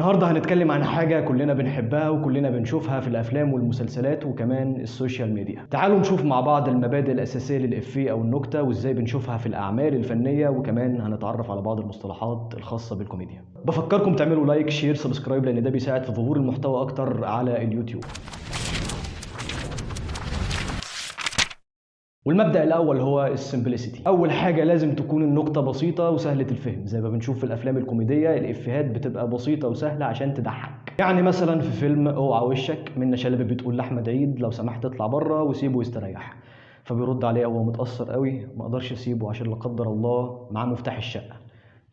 النهارده هنتكلم عن حاجة كلنا بنحبها وكلنا بنشوفها في الأفلام والمسلسلات وكمان السوشيال ميديا. تعالوا نشوف مع بعض المبادئ الأساسية للإفيه أو النكتة وإزاي بنشوفها في الأعمال الفنية، وكمان هنتعرف على بعض المصطلحات الخاصة بالكوميديا. بفكركم تعملوا لايك شير سبسكرايب لأن ده بيساعد في ظهور المحتوى أكتر على اليوتيوب. والمبدأ الأول هو السمبلسيتي. أول حاجة لازم تكون النكتة بسيطة وسهلة الفهم، زي ما بنشوف في الأفلام الكوميدية الإفيهات بتبقى بسيطة وسهلة عشان تضحك. يعني مثلا في فيلم اوعى وشك منة شلبي بتقول لأحمد عيد لو سمحت اطلع بره وسيبه يستريح، فبيرد عليها وهو متأثر قوي ما اقدرش اسيبه عشان لا قدر الله معاه مفتاح الشقة.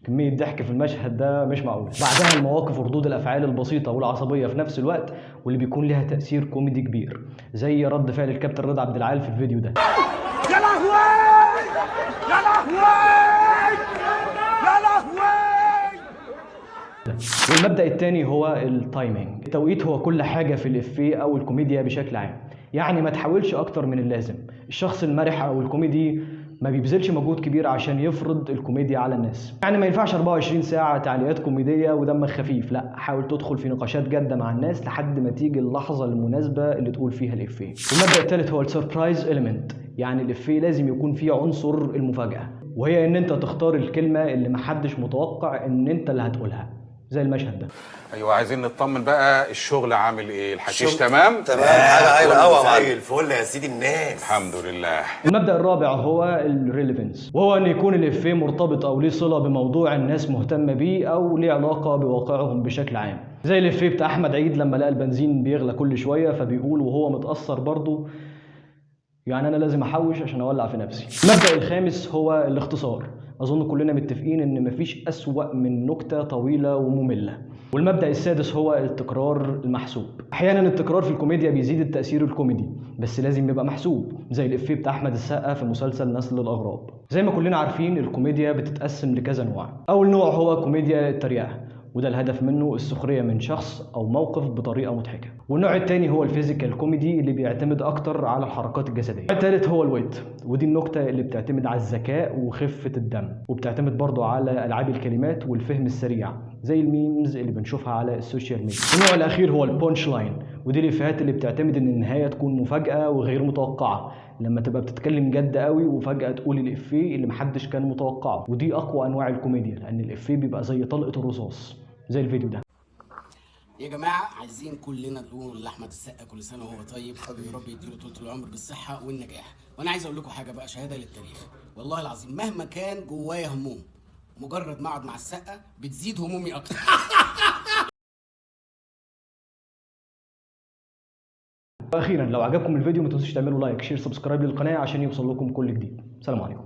كمية ضحك في المشهد ده مش معقول. بعدها المواقف وردود الأفعال البسيطة والعصبية في نفس الوقت واللي بيكون لها تأثير كوميدي كبير، زي رد فعل الكابتن رضا عبد العال في الفيديو ده. يا لهوي يا لهوي يا لهوي. والمبدأ الثاني هو التايمينج. التوقيت هو كل حاجة في الإفيه أو الكوميديا بشكل عام، يعني ما تحاولش أكتر من اللازم. الشخص المرح أو الكوميدي ما بيبذلش مجهود كبير عشان يفرض الكوميديا على الناس. يعني ما ينفعش 24 ساعة تعليقات كوميدية ودمك خفيف، لا، حاول تدخل في نقاشات جادة مع الناس لحد ما تيجي اللحظة المناسبة اللي تقول فيها الإفيه. والمبدأ الثالث هو السربرايز إليمنت، يعني الإفيه لازم يكون فيه عنصر المفاجأة، وهي إن أنت تختار الكلمة اللي محدش متوقع إن أنت اللي هتقولها، زي المشهد ده. ايوه، عايزين نطمن بقى، الشغل عامل ايه؟ الحشيش تمام؟ تمام، حاجه هايله قوي زي الفل يا سيدي الناس. الحمد لله. المبدأ الرابع هو الريليفنس، وهو ان يكون الإفيه مرتبط او ليه صلة بموضوع الناس مهتمة بيه او ليه علاقة بواقعهم بشكل عام، زي الإفيه بتاع احمد عيد لما لقى البنزين بيغلى كل شوية فبيقول وهو متأثر برضه يعني انا لازم احوش عشان اولع في نفسي. المبدأ الخامس هو الاختصار. اظن كلنا متفقين ان مفيش اسوأ من نكتة طويلة ومملة. والمبدأ السادس هو التكرار المحسوب. احيانا التكرار في الكوميديا بيزيد التأثير الكوميدي، بس لازم يبقى محسوب، زي الإفيه بتاع احمد السقا في مسلسل نسل الاغراب. زي ما كلنا عارفين الكوميديا بتتقسم لكذا نوع. اول نوع هو كوميديا التريقة، وده الهدف منه السخرية من شخص أو موقف بطريقة مضحكة. والنوع الثاني هو الفيزيكال كوميدي اللي بيعتمد أكتر على الحركات الجسدية. النوع الثالث هو الويت، ودي النكتة اللي بتعتمد على الذكاء وخفة الدم، وبتعتمد برضه على ألعاب الكلمات والفهم السريع زي الميمز اللي بنشوفها على السوشيال ميديا. النوع الأخير هو البونش لاين، ودي الإفيهات اللي بتعتمد إن النهاية تكون مفاجأة وغير متوقعة، لما تبقى بتتكلم جد قوي وفجأة تقول الإفيه اللي محدش كان متوقعه. ودي أقوى أنواع الكوميديا لأن الإفيه بيبقى زي طلقة الرصاص، زي الفيديو ده. يا جماعه عايزين كلنا نقول لاحمد السقا كل سنه وهو طيب، يا رب يديله طول العمر بالصحه والنجاح. وانا عايز اقول لكم حاجه بقى، شهاده للتاريخ، والله العظيم مهما كان جوايا هموم، مجرد ما اقعد مع السقا بتزيد همومي اكتر. واخيرا لو عجبكم الفيديو ما تنسوش تعملوا لايك شير سبسكرايب للقناه عشان يوصل لكم كل جديد. سلام عليكم.